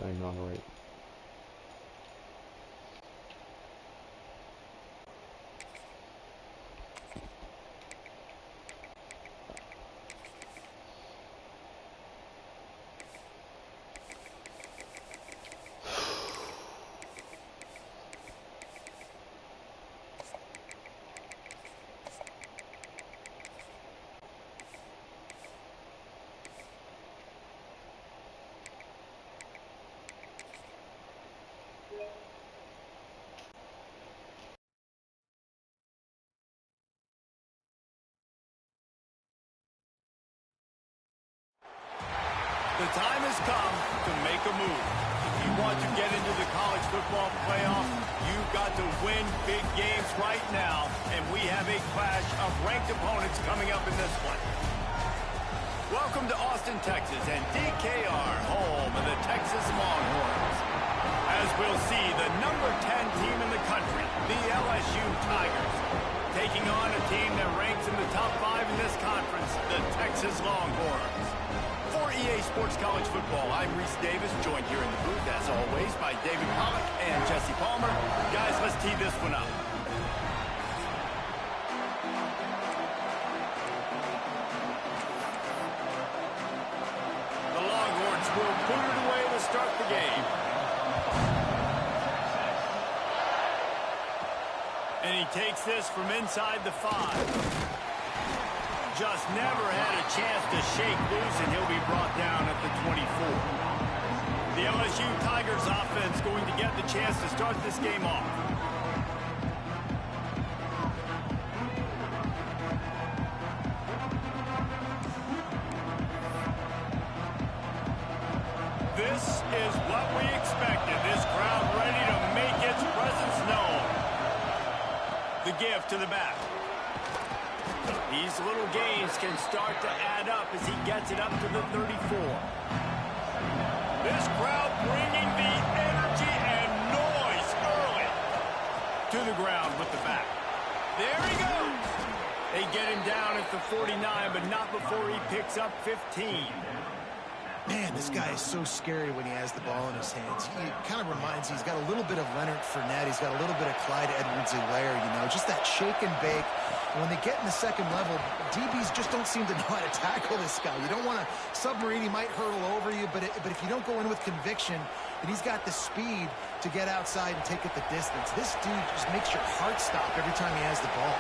I know, right? The time has come to make a move. If you want to get into the college football playoff, you've got to win big games right now, and we have a clash of ranked opponents coming up in this one. Welcome to Austin, Texas, and DKR, home of the Texas Longhorns. As we'll see, the number 10 team in the country, the LSU Tigers, taking on a team that ranks in the top 5 in this conference, the Texas Longhorns. For EA Sports College Football, I'm Reese Davis, joined here in the booth, as always, by David Pollock and Jesse Palmer. Guys, let's tee this one up. The Longhorns will put it away to start the game. And he takes this from inside the 5. Just never had a chance to shake loose, and he'll be brought down at the 24. The LSU Tigers offense going to get the chance to start this game off. This is what we expected. This crowd ready to make its presence known. The give to the back. These little gains can start to add up as he gets it up to the 34. This crowd bringing the energy and noise early. To the ground with the back. There he goes. They get him down at the 49, but not before he picks up 15. Man, this guy is so scary when he has the ball in his hands. He kind of reminds, he's got a little bit of Leonard Fournette. He's got a little bit of Clyde Edwards-Helaire, you know, just that shake and bake. And when they get in the second level, DBs just don't seem to know how to tackle this guy. You don't want to submarine. He might hurtle over you, but if you don't go in with conviction, and he's got the speed to get outside and take it the distance. This dude just makes your heart stop every time he has the ball.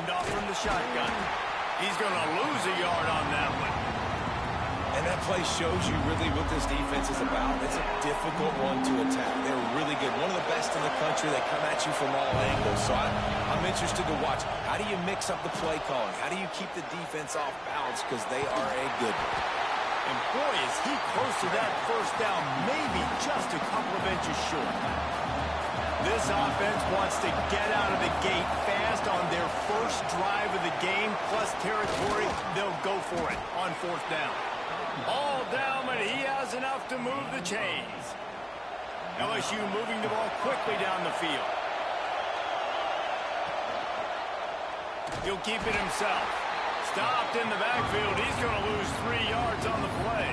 Off from the shotgun. He's going to lose a yard on that one. And that play shows you really what this defense is about. It's a difficult one to attack. They're really good. One of the best in the country. They come at you from all angles. So I'm interested to watch. How do you mix up the play calling? How do you keep the defense off balance? Because they are a good one. And boy, is he close to that first down. Maybe just a couple of inches short. This offense wants to get out of the gate fast on their first drive of the game, plus territory. They'll go for it on 4th down. All down, but he has enough to move the chains. LSU moving the ball quickly down the field. He'll keep it himself. Stopped in the backfield. He's going to lose 3 yards on the play.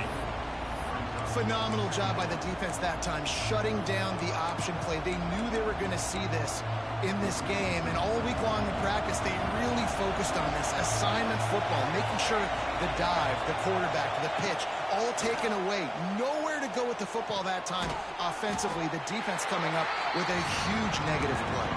Phenomenal job by the defense that time, shutting down the option play. They knew they were going to see this in this game, and all week long in practice, they really focused on this assignment football, making sure the dive, the quarterback, the pitch, all taken away. Nowhere to go with the football that time offensively. The defense coming up with a huge negative play.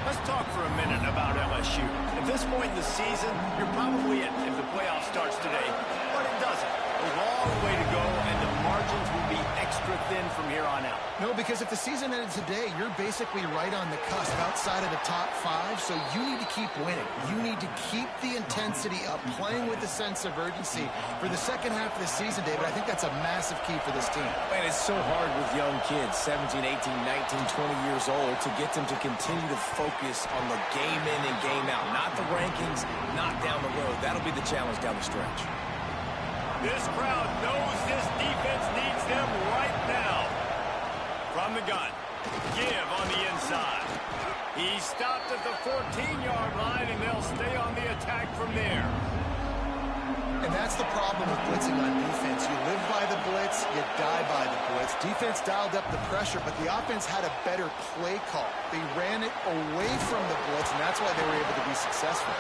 Let's talk for a minute about LSU. At this point in the season, you're probably in if the playoff starts today, but it doesn't. A long way to go, and the margins will be extra thin from here on out. No, because if the season ended today, you're basically right on the cusp outside of the top 5, so you need to keep winning. You need to keep the intensity up, playing with a sense of urgency for the second half of the season, David. I think that's a massive key for this team. Man, it's so hard with young kids, 17, 18, 19, 20 years old, to get them to continue to focus on the game in and game out, not the rankings, not down the road. That'll be the challenge down the stretch. This crowd knows this defense needs them right now. From the gun, give on the inside. He stopped at the 14-yard line, and they'll stay on the attack from there. that's the problem with blitzing on defense. You live by the blitz, you die by the blitz. Defense dialed up the pressure, but the offense had a better play call. They ran it away from the blitz, and that's why they were able to be successful.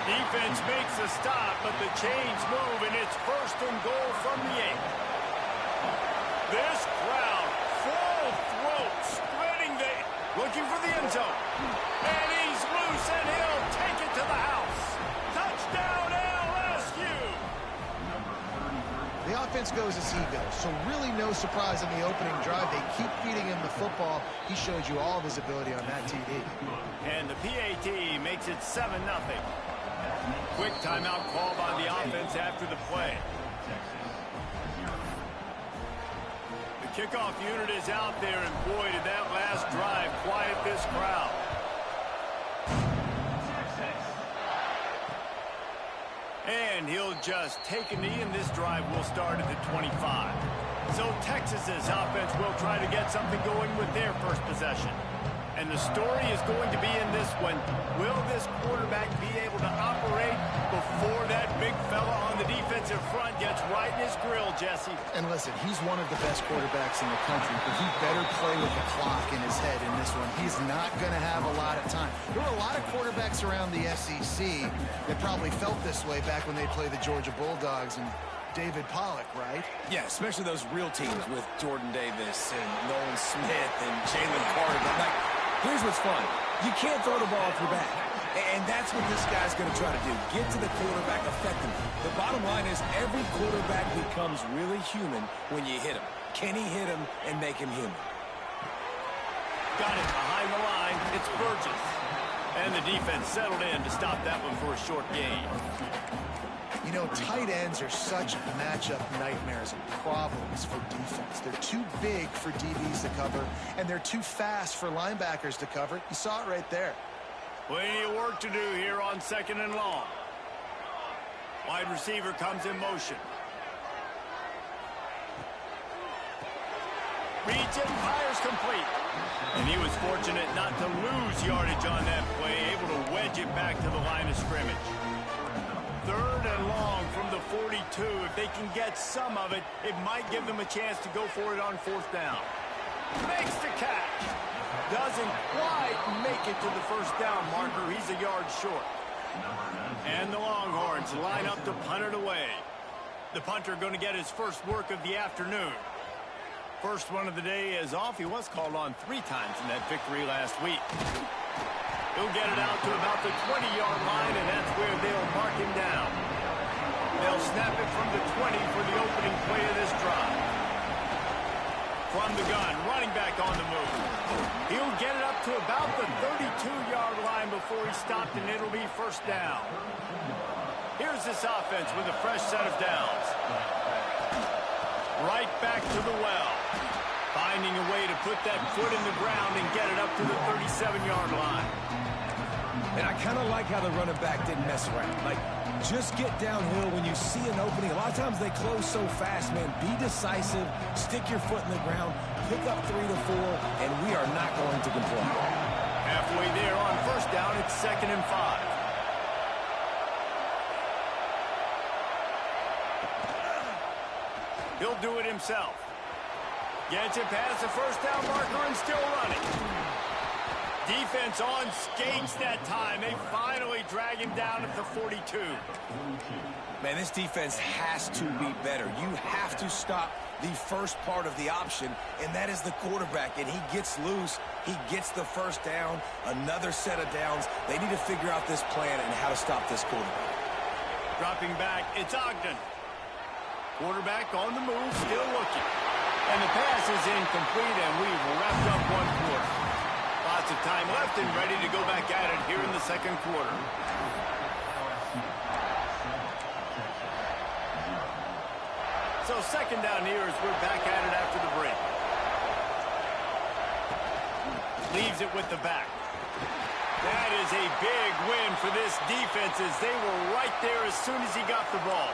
Defense makes a stop, but the chains move, and it's 1st and goal from the 8. This crowd, full throat, spreading looking for the end zone. And he's loose, and he'll take it to the house. Touchdown, LSU! The offense goes as he goes, so really no surprise in the opening drive. They keep feeding him the football. He showed you all of his ability on that TD. And the PAT makes it 7-0. Quick timeout call by the offense after the play. The kickoff unit is out there, and boy, did that last drive quiet this crowd. And he'll just take a knee, and this drive will start at the 25. So Texas's offense will try to get something going with their first possession. And the story is going to be in this one. Will this quarterback be able to operate before that big fella on the defensive front gets right in his grill, Jesse? And listen, he's one of the best quarterbacks in the country, but he better play with the clock in his head in this one. He's not going to have a lot of time. There were a lot of quarterbacks around the SEC that probably felt this way back when they played the Georgia Bulldogs and David Pollock, right? Yeah, especially those real teams with Jordan Davis and Nolan Smith and Jalen Carter. Like, here's what's fun. You can't throw the ball off your back. And that's what this guy's going to try to do. Get to the quarterback effectively. The bottom line is every quarterback becomes really human when you hit him. Can he hit him and make him human? Got it behind the line. It's Burgess. And the defense settled in to stop that one for a short gain. You know, tight ends are such matchup nightmares and problems for defense. They're too big for DBs to cover, and they're too fast for linebackers to cover. You saw it right there. Plenty of work to do here on 2nd and long. Wide receiver comes in motion. Reads it, fires complete. And he was fortunate not to lose yardage on that play, able to wedge it back to the line of scrimmage. 3rd and long from the 42. If they can get some of it, it might give them a chance to go for it on 4th down. Makes the catch. Doesn't quite make it to the 1st down marker. He's a yard short. And the Longhorns line up to punt it away. The punter going to get his first work of the afternoon. First one of the day is off. He was called on 3 times in that victory last week. He'll get it out to about the 20-yard line, and that's where they'll mark him down. They'll snap it from the 20 for the opening play of this drive. From the gun, running back on the move. He'll get it up to about the 32-yard line before he stopped, and it'll be 1st down. Here's this offense with a fresh set of downs. Right back to the well. Finding a way to put that foot in the ground and get it up to the 37-yard line. And I kind of like how the running back didn't mess around. Like, just get downhill when you see an opening. A lot of times they close so fast, man. Be decisive, stick your foot in the ground, pick up 3 to 4, and we are not going to complain. Halfway there on 1st down, it's 2nd and 5. He'll do it himself. Gets it past the 1st down marker and still running. Defense on skates that time. They finally drag him down at the 42. Man, this defense has to be better. You have to stop the first part of the option, and that is the quarterback. And he gets loose. He gets the 1st down, another set of downs. They need to figure out this plan and how to stop this quarterback. Dropping back, it's Ogden. Quarterback on the move, still looking. And the pass is incomplete, and we've wrapped up 1 quarter. Lots of time left and ready to go back at it here in the 2nd quarter. So 2nd down here as we're back at it after the break. Leaves it with the back. That is a big win for this defense as they were right there as soon as he got the ball.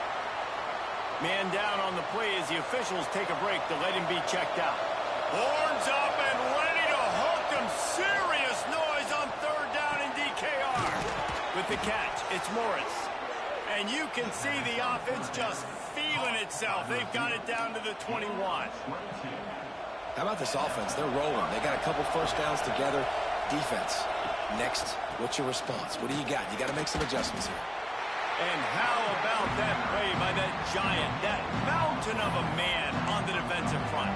Man down on the play as the officials take a break to let him be checked out. Horns up and ready to hook him. Serious noise on 3rd down in DKR. With the catch, it's Morris. And you can see the offense just feeling itself. They've got it down to the 21. How about this offense? They're rolling. They got a couple first downs together. Defense. Next, what's your response? What do you got? You got to make some adjustments here. And how about that play by that giant, that mountain of a man on the defensive front?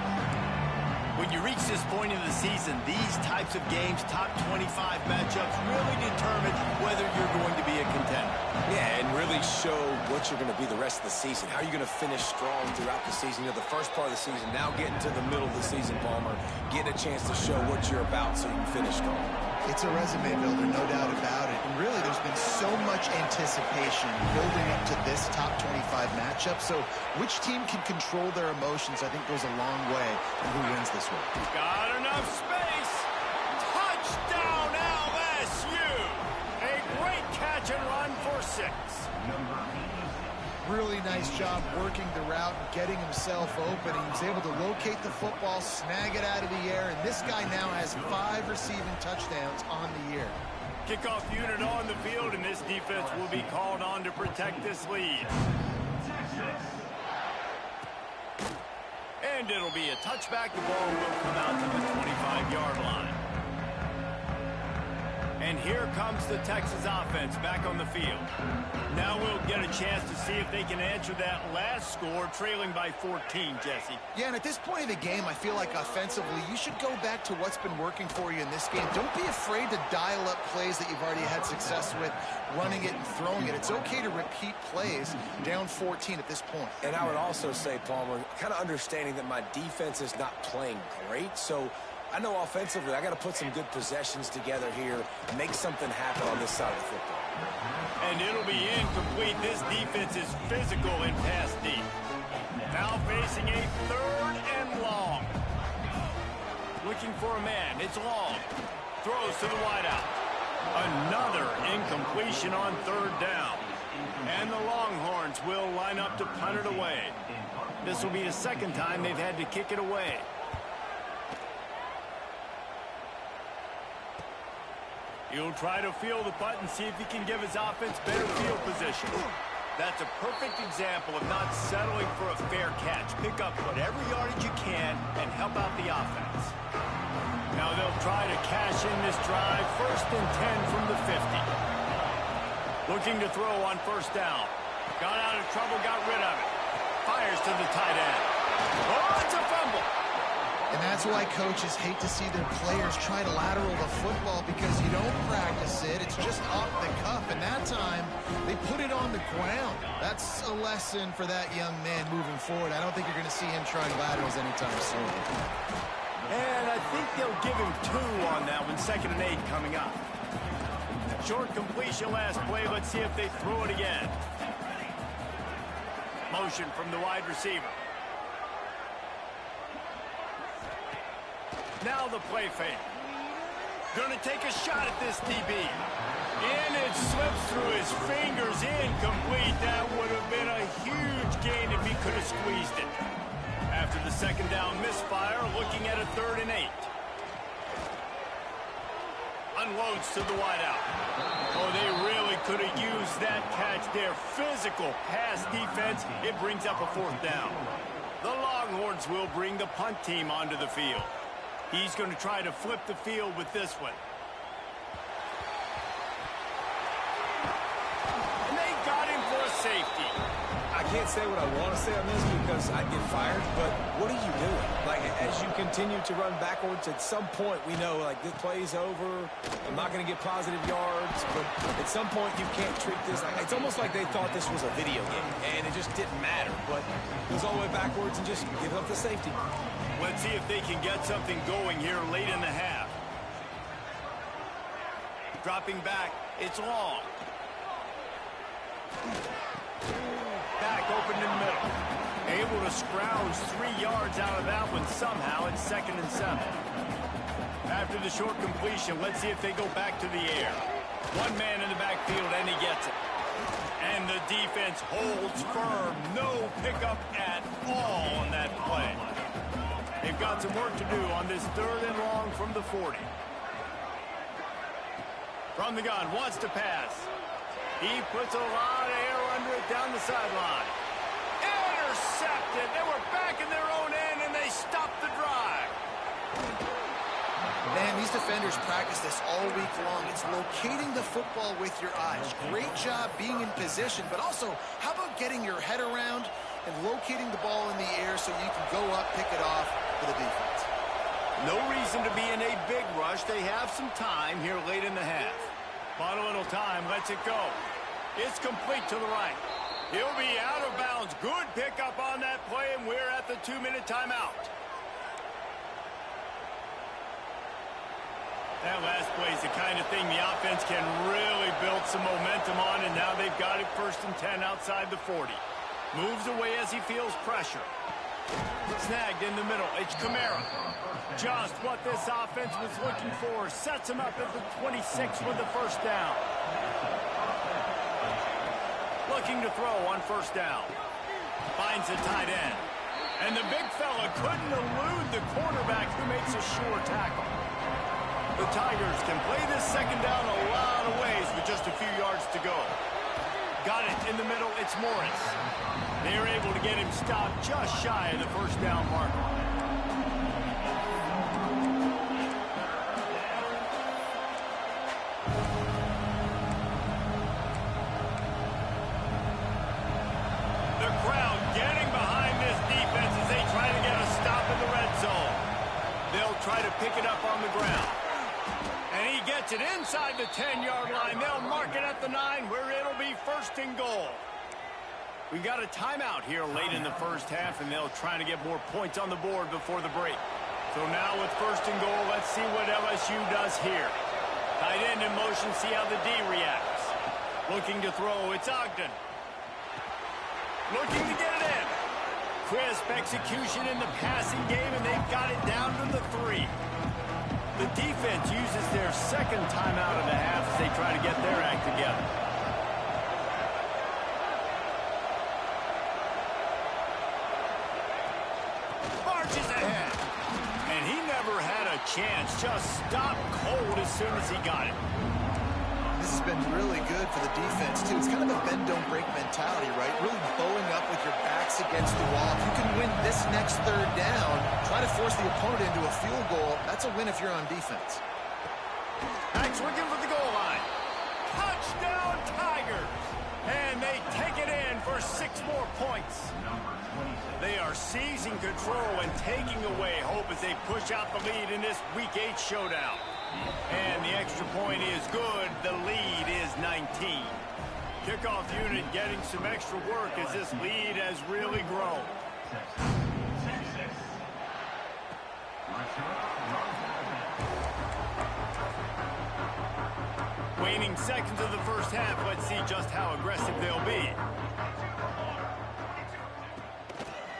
When you reach this point in the season, these types of games, top 25 matchups, really determine whether you're going to be a contender. Yeah, and really show what you're going to be the rest of the season. How are you going to finish strong throughout the season? You know, the first part of the season, now getting to the middle of the season, Palmer, getting a chance to show what you're about so you can finish strong. It's a resume builder, no doubt about it. And really, there's been so much anticipation building up to this top 25 matchup. So which team can control their emotions, I think, goes a long way in who wins this one. Got enough space. Touchdown, LSU. A great catch and run for 6. Really nice job working the route and getting himself open. He was able to locate the football, snag it out of the air, and this guy now has 5 receiving touchdowns on the year. Kickoff unit on the field, and this defense will be called on to protect this lead. And it'll be a touchback. The ball will come out to the 25-yard line. And here comes the Texas offense back on the field. Now we'll get a chance to see if they can answer that last score, trailing by 14, Jesse. Yeah, and at this point in the game, I feel like offensively, you should go back to what's been working for you in this game. Don't be afraid to dial up plays that you've already had success with, running it and throwing it. It's okay to repeat plays down 14 at this point. And I would also say, Palmer, kind of understanding that my defense is not playing great, so I know offensively I got to put some good possessions together here, make something happen on this side of the football. And it'll be incomplete. This defense is physical and pass deep. Now facing a 3rd and long. Looking for a man. It's long. Throws to the wideout. Another incompletion on 3rd down. And the Longhorns will line up to punt it away. This will be the 2nd time they've had to kick it away. He'll try to field the punt and see if he can give his offense better field position. That's a perfect example of not settling for a fair catch. Pick up whatever yardage you can and help out the offense. Now they'll try to cash in this drive. 1st and 10 from the 50. Looking to throw on 1st down. Got out of trouble, got rid of it. Fires to the tight end. Oh, it's a fumble. And that's why coaches hate to see their players try to lateral the football, because you don't practice it. It's just off the cuff. And that time, they put it on the ground. That's a lesson for that young man moving forward. I don't think you're going to see him trying laterals anytime soon. And I think they'll give him 2 on that one. 2nd and 8 coming up. Short completion last play. Let's see if they throw it again. Motion from the wide receiver. Now the play fake. Gonna take a shot at this DB. And it slips through his fingers. Incomplete. That would have been a huge gain if he could have squeezed it. After the 2nd down misfire, looking at a 3rd and 8. Unloads to the wideout. Oh, they really could have used that catch there. Physical pass defense. It brings up a 4th down. The Longhorns will bring the punt team onto the field. He's going to try to flip the field with this one. And they got him for a safety. I can't say what I want to say on this because I'd get fired, but what are you doing? Like, as you continue to run backwards, at some point we know, like, this play's over. I'm not going to get positive yards, but at some point you can't treat this. Like, it's almost like they thought this was a video game, and it just didn't matter. But it was all the way backwards and just give up the safety. Let's see if they can get something going here late in the half. Dropping back, it's long. Back open in the middle. Able to scrounge 3 yards out of that one somehow. It's 2nd and 7. After the short completion, let's see if they go back to the air. 1 man in the backfield, and he gets it. And the defense holds firm. No pickup at all on that play. They've got some work to do on this 3rd and long from the 40. From the gun, wants to pass. He puts a lot of air under it down the sideline. Intercepted. They were back in their own end, and they stopped the drive. Man, these defenders practice this all week long. It's locating the football with your eyes. Great job being in position, but also, how about getting your head around and locating the ball in the air so you can go up, pick it off for the defense? No reason to be in a big rush. They have some time here late in the half. Bought a little time, lets it go. It's complete to the right. He'll be out of bounds. Good pickup on that play, and we're at the 2-minute timeout. That last play is the kind of thing the offense can really build some momentum on, and now they've got it 1st and 10 outside the 40. Moves away as he feels pressure. Snagged in the middle. It's Kamara. Just what this offense was looking for. Sets him up at the 26 with the 1st down. Looking to throw on 1st down. Finds a tight end. And the big fella couldn't elude the quarterback who makes a sure tackle. The Tigers can play this 2nd down a lot of ways with just a few yards to go. Got it in the middle. It's Morris. They are able to get him stopped just shy of the 1st down marker. The crowd getting behind this defense as they try to get a stop in the red zone. They'll try to pick it up on the ground. And he gets it inside the 10-yard line. They'll mark it at the 9 where it'll be 1st and goal. We've got a timeout here late in the 1st half, and they'll try to get more points on the board before the break. So now with 1st and goal, let's see what LSU does here. Tight end in motion, see how the D reacts. Looking to throw, it's Ogden. Looking to get it in. Crisp execution in the passing game, and they've got it down to the 3. The defense uses their 2nd timeout of the half as they try to get their act together. Marches ahead. And he never had a chance. Just stopped cold as soon as he got it. This has been really good for the defense, too. It's kind of a bend-don't-break mentality, right? Really bowing up with your backs against the wall. If you can win this next 3rd down, try to force the opponent into a field goal. That's a win if you're on defense. Max looking for the goal line. Touchdown, Tigers! And they take it in for 6 more points. They are seizing control and taking away hope as they push out the lead in this Week 8 showdown. And the extra point is good. The lead is 19. Kickoff unit getting some extra work as this lead has really grown. Waning seconds of the 1st half. Let's see just how aggressive they'll be.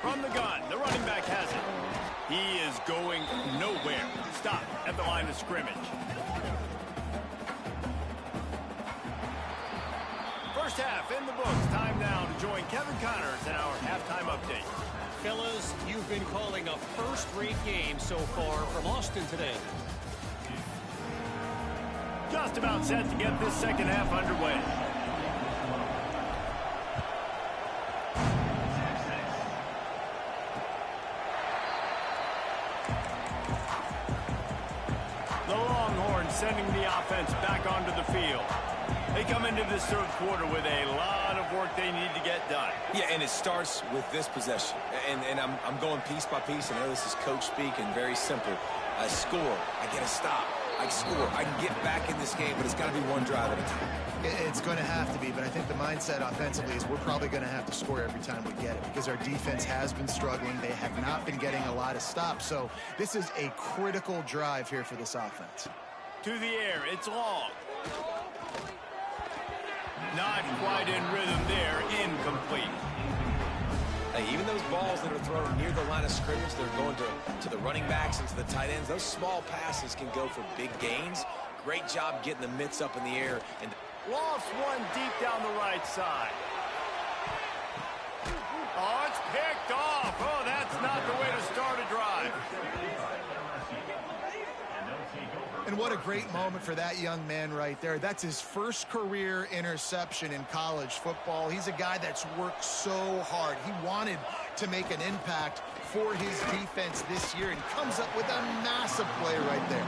From the gun, the running back has it. He is going nowhere. Stop at the line of scrimmage. 1st half in the books. Time now to join Kevin Connors in our halftime update. Fellas, you've been calling a first-rate game so far from Austin today. Just about set to get this 2nd half underway. The Longhorns sending the offense back onto the field. They come into this 3rd quarter with a lot of work they need to get done. Yeah, and it starts with this possession. And I'm going piece by piece. I know this is coach speak and very simple. I score. I get a stop. I score. I can get back in this game, but it's got to be one drive at a time. It's going to have to be, but I think the mindset offensively is we're probably going to have to score every time we get it because our defense has been struggling. They have not been getting a lot of stops, so this is a critical drive here for this offense. To the air, it's long. Not quite in rhythm there, incomplete. Hey, even those balls that are thrown near the line of scrimmage, they're going to the running backs and to the tight ends. Those small passes can go for big gains. Great job getting the mitts up in the air. And lost one deep down the right side. Oh, it's picked off. Oh, that's not the way to start a drive. And what a great moment for that young man right there. That's his first career interception in college football. He's a guy that's worked so hard. He wanted to make an impact for his defense this year and comes up with a massive play right there.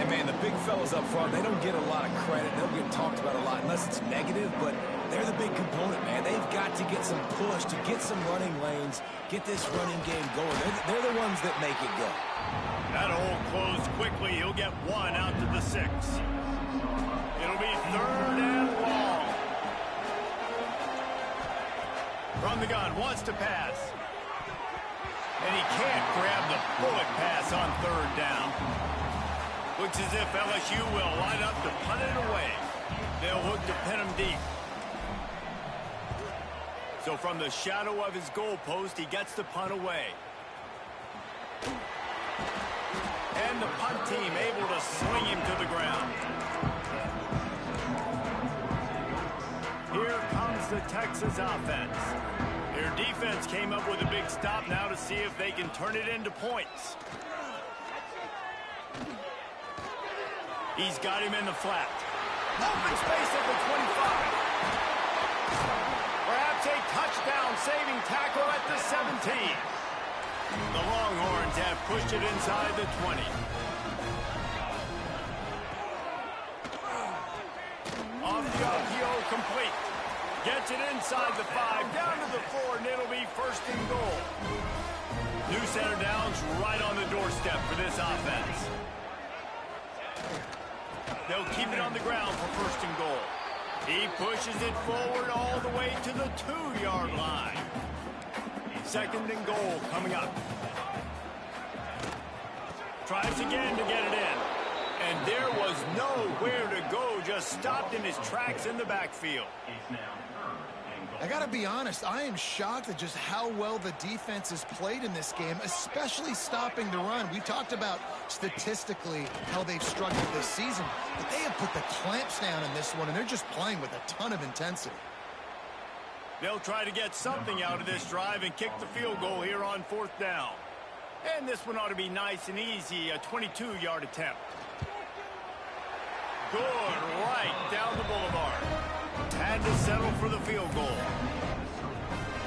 And, man, the big fellas up front, they don't get a lot of credit. They don't get talked about a lot unless it's negative, but they're the big component, man. They've got to get some push, to get some running lanes, get this running game going. They're the ones that make it go. That hole closed quickly. He'll get one out to the 6. It'll be 3rd and long. From the gun, wants to pass. And he can't grab the bullet pass on 3rd down. Looks as if LSU will line up to punt it away. They'll look to pin him deep. So from the shadow of his goalpost, he gets the punt away. And the punt team able to swing him to the ground. Here comes the Texas offense. Their defense came up with a big stop now to see if they can turn it into points. He's got him in the flat. Open space at the 25. Perhaps a touchdown-saving tackle at the 17. The Longhorns have pushed it inside the 20. Off the RPO, complete. Gets it inside the 5, down to the 4, and it'll be 1st and goal. New center downs right on the doorstep for this offense. They'll keep it on the ground for 1st and goal. He pushes it forward all the way to the 2-yard line. 2nd and goal coming up. Tries again to get it in. And there was nowhere to go, just stopped in his tracks in the backfield. I got to be honest, I am shocked at just how well the defense has played in this game, especially stopping the run. We talked about statistically how they've struggled this season, but they have put the clamps down in this one, and they're just playing with a ton of intensity. They'll try to get something out of this drive and kick the field goal here on 4th down. And this one ought to be nice and easy, a 22-yard attempt. Good, right down the boulevard. Had to settle for the field goal.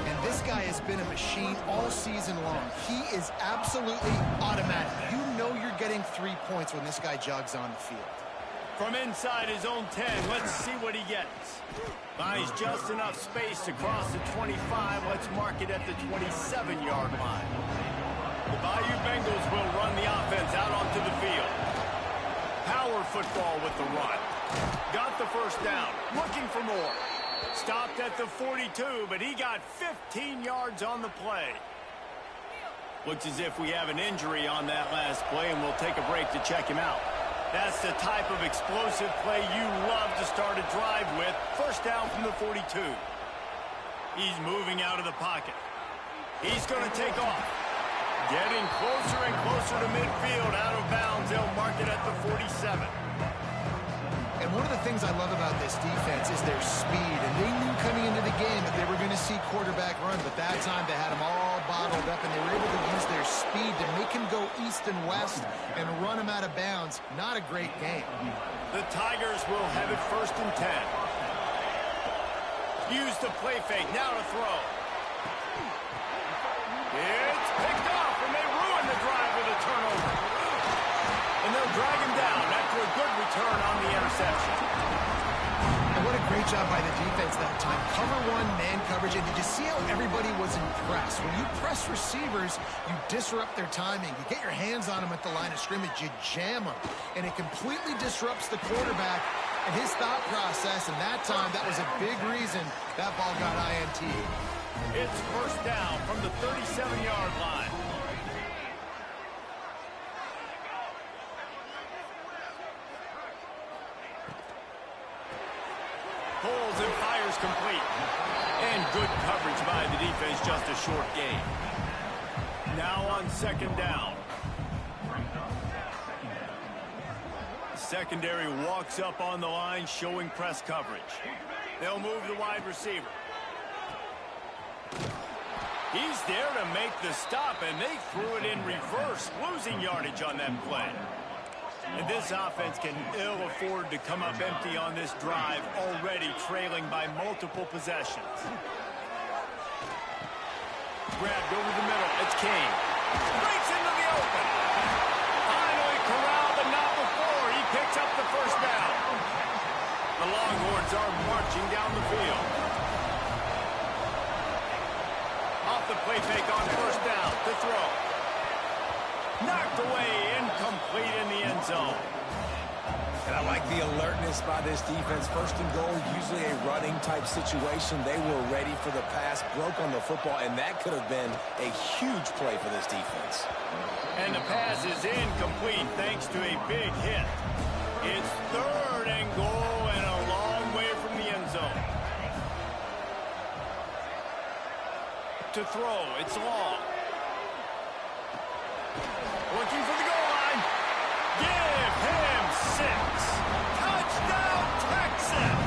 And this guy has been a machine all season long. He is absolutely automatic. You know you're getting 3 points when this guy jogs on the field. From inside his own 10, let's see what he gets. Finds just enough space to cross the 25. Let's mark it at the 27-yard line. The Bayou Bengals will run the offense out onto the field. Power football with the run. Got the 1st down. Looking for more. Stopped at the 42, but he got 15 yards on the play. Looks as if we have an injury on that last play, and we'll take a break to check him out. That's the type of explosive play you love to start a drive with. 1st down from the 42. He's moving out of the pocket. He's going to take off. Getting closer and closer to midfield, out of bounds. They'll mark it at the 47. And one of the things I love about this defense is their speed. And they knew coming into the game that they were going to see quarterback run. But that time they had him all bottled up, and they were able to use their speed to make him go east and west and run him out of bounds. Not a great game. The Tigers will have it 1st and 10. Use the play fake. Now to throw. It's picked off, and they ruin the drive with a turnover. And they'll drag him down after a good return on the interception. And what a great job by the defense that time. Cover 1, man coverage, and did you see how everybody was impressed? When you press receivers, you disrupt their timing. You get your hands on them at the line of scrimmage, you jam them, and it completely disrupts the quarterback and his thought process, and that time, that was a big reason that ball got INT. It's 1st down from the 37-yard line. Pulls and fires complete. And good coverage by the defense, just a short gain. Now on 2nd down. Secondary walks up on the line, showing press coverage. They'll move the wide receiver. He's there to make the stop, and they threw it in reverse, losing yardage on that play. And this offense can ill afford to come up empty on this drive, already trailing by multiple possessions. Grabbed over the middle. It's Kane. Breaks into the open. Finally corralled, but not before. He picks up the first down. The Longhorns are marching down the field. Off the play fake on first down to throw. Knocked away, incomplete in the end zone. And I like the alertness by this defense. First and goal, usually a running type situation. They were ready for the pass, broke on the football, and that could have been a huge play for this defense. And the pass is incomplete thanks to a big hit. It's third and goal and a long way from the end zone. To throw, it's long. Looking for the goal line. Give him 6. Touchdown, Texas!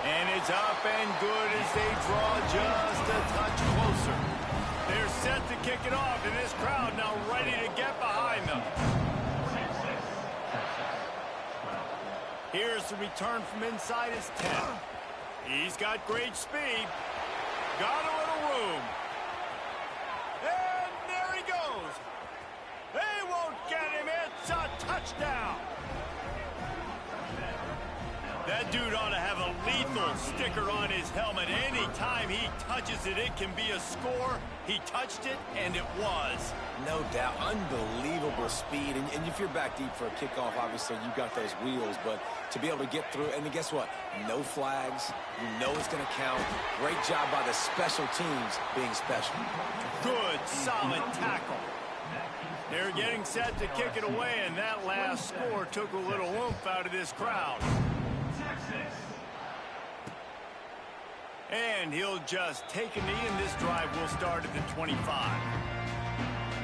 And it's up and good as they draw just a touch closer. They're set to kick it off, and this crowd now ready to get behind them. Here's the return from inside his 10. He's got great speed. Got a little room. And there he goes. They won't get him. It's a touchdown. That dude ought to have a lethal sticker on his helmet. Anytime he touches it, it can be a score. He touched it, and it was. No doubt. Unbelievable speed. And if you're back deep for a kickoff, obviously you got those wheels. But to be able to get through, and then guess what? No flags. You know it's going to count. Great job by the special teams being special. Good, solid tackle. They're getting set to kick it away, and that last score took a little oomph out of this crowd. And he'll just take a knee, and this drive will start at the 25.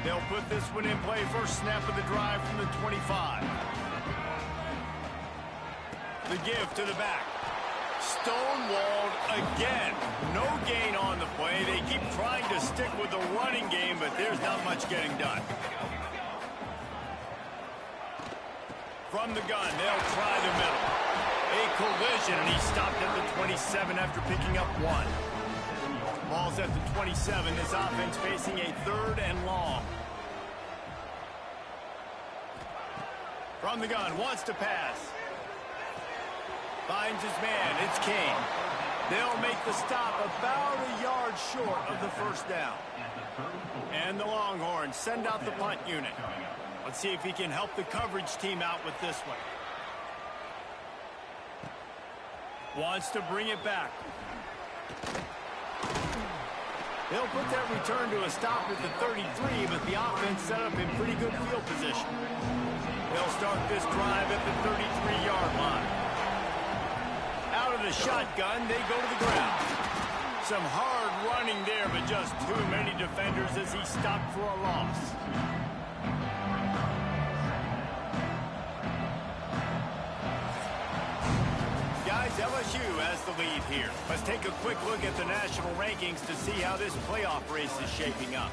They'll put this one in play. First snap of the drive from the 25. The give to the back. Stonewalled again. No gain on the play. They keep trying to stick with the running game, but there's not much getting done. From the gun, they'll try the middle. A collision, and he stopped at the 27 after picking up 1. Ball's at the 27. This offense facing a third and long. From the gun, wants to pass. Finds his man. It's Kane. They'll make the stop about a yard short of the first down. And the Longhorns send out the punt unit. Let's see if he can help the coverage team out with this one. Wants to bring it back. They'll put that return to a stop at the 33, but the offense set up in pretty good field position. They'll start this drive at the 33-yard line. Out of the shotgun, they go to the ground. Some hard running there, but just too many defenders as he stopped for a loss. Guys, LSU has the lead here. Let's take a quick look at the national rankings to see how this playoff race is shaping up.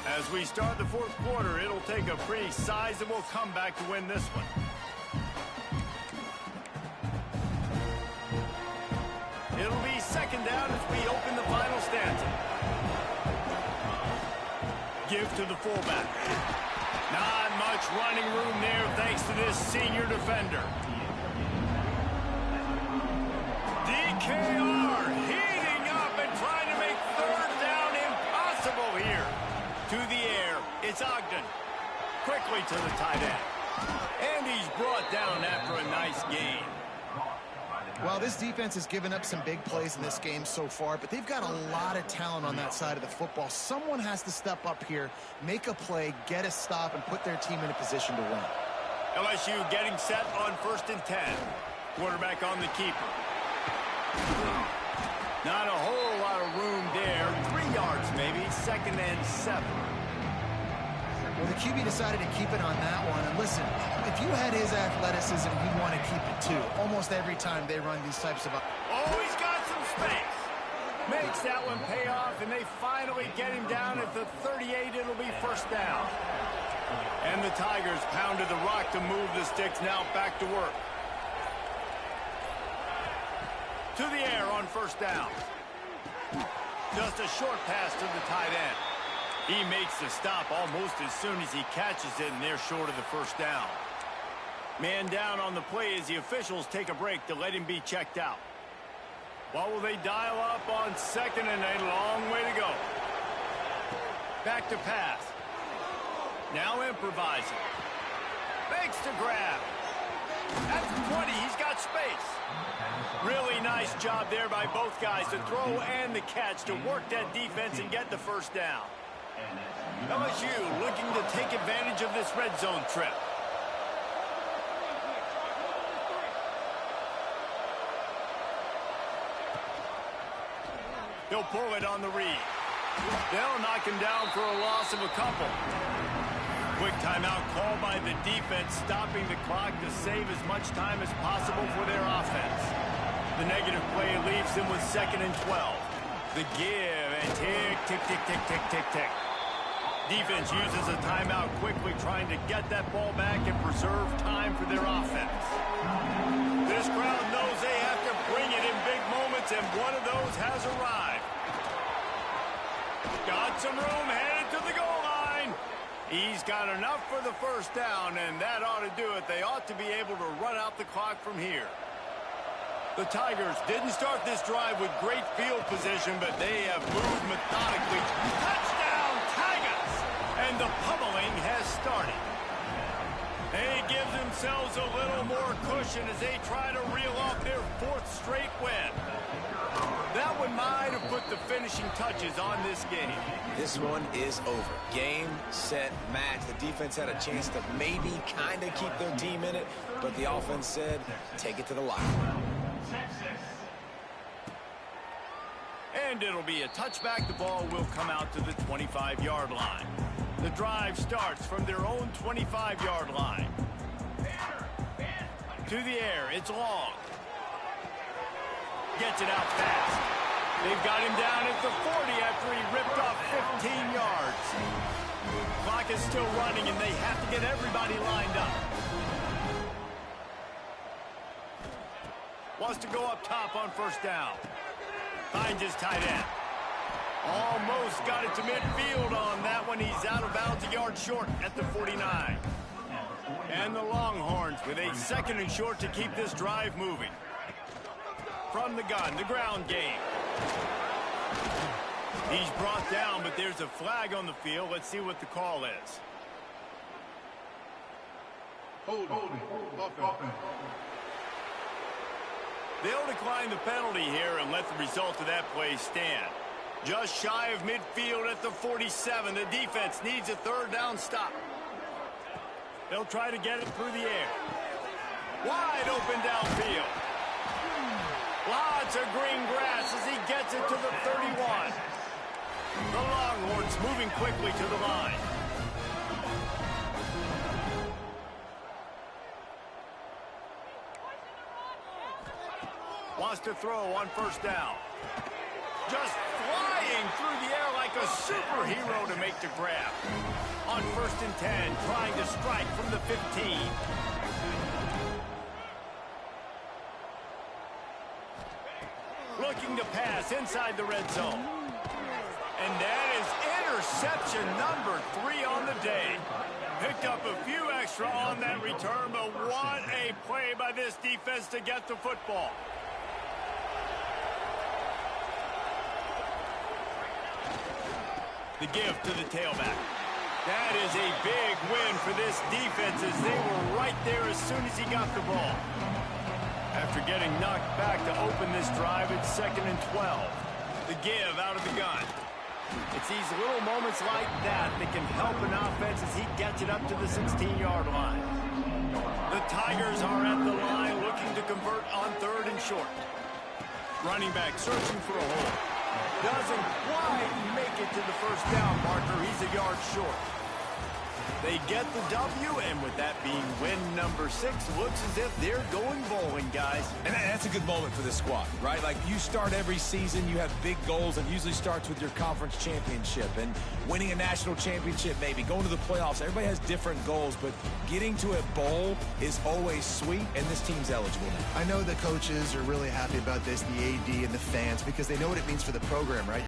As we start the fourth quarter, it'll take a pretty sizable comeback to win this one. It'll be second down as we open the final stanza. Give to the fullback. Not much running room there thanks to this senior defender. DKR heating up and trying to make third down impossible here. To the air, it's Ogden. Quickly to the tight end. And he's brought down after a nice gain. Well, this defense has given up some big plays in this game so far, but they've got a lot of talent on that side of the football. Someone has to step up here, make a play, get a stop, and put their team in a position to win. LSU getting set on 1st and 10. Quarterback on the keeper. Not a whole lot of room there. 3 yards maybe. 2nd and 7. Well, the QB decided to keep it on that one. And listen, if you had his athleticism, you'd want to keep it too. Almost every time they run these types of... Oh, he's got some space. Makes that one pay off, and they finally get him down at the 38. It'll be first down. And the Tigers pounded the rock to move the sticks. Now back to work. To the air on first down. Just a short pass to the tight end. He makes the stop almost as soon as he catches it, and they're short of the first down. Man down on the play as the officials take a break to let him be checked out. What will they dial up on second and a long way to go? Back to pass. Now improvising. Makes the grab. At the 20, he's got space. Really nice job there by both guys to throw and the catch to work that defense and get the first down. LSU looking to take advantage of this red zone trip. He'll pull it on the read. They'll knock him down for a loss of a couple. Quick timeout called by the defense, stopping the clock to save as much time as possible for their offense. The negative play leaves them with 2nd and 12. The give and tick, tick, tick, tick, tick, tick, tick. Defense uses a timeout quickly, trying to get that ball back and preserve time for their offense. This crowd knows they have to bring it in big moments, and one of those has arrived. Got some room, headed to the goal line. He's got enough for the first down, and that ought to do it. They ought to be able to run out the clock from here. The Tigers didn't start this drive with great field position, but they have moved methodically. Touchdown, Tigers! And the pummeling has started. They give themselves a little more cushion as they try to reel off their 4th straight win. That one might have put the finishing touches on this game. This one is over. Game, set, match. The defense had a chance to maybe kind of keep their team in it, but the offense said, take it to the locker room. And it'll be a touchback. The ball will come out to the 25-yard line. The drive starts from their own 25-yard line. To the air, it's long. Gets it out fast. They've got him down at the 40 after he ripped off 15 yards. Clock is still running, and they have to get everybody lined up. Wants to go up top on first down. Finds his tight end. Almost got it to midfield on that one. He's out of bounds, a yard short at the 49. And the Longhorns with a 2nd and short to keep this drive moving. From the gun, the ground game. He's brought down, but there's a flag on the field. Let's see what the call is. Holding. They'll decline the penalty here and let the result of that play stand. Just shy of midfield at the 47. The defense needs a 3rd down stop. They'll try to get it through the air. Wide open downfield. Lots of green grass as he gets it to the 31. The Longhorns moving quickly to the line. Wants to throw on first down. Just flying through the air like a superhero to make the grab. On 1st and 10, trying to strike from the 15. Looking to pass inside the red zone. And that is interception number 3 on the day. Picked up a few extra on that return, but what a play by this defense to get the football. The give to the tailback. That is a big win for this defense as they were right there as soon as he got the ball. After getting knocked back to open this drive, it's 2nd and 12. The give out of the gun. It's these little moments like that that can help an offense as he gets it up to the 16-yard line. The Tigers are at the line looking to convert on 3rd and short. Running back searching for a hole. Doesn't quite make it to the first down marker. He's a yard short. They get the W, and with that being win number 6, looks as if they're going bowling, guys. And that's a good moment for this squad, right? Like, you start every season, you have big goals, and usually starts with your conference championship and winning a national championship, maybe going to the playoffs. Everybody has different goals, but getting to a bowl is always sweet, and this team's eligible now. I know the coaches are really happy about this, the AD and the fans, because they know what it means for the program, right?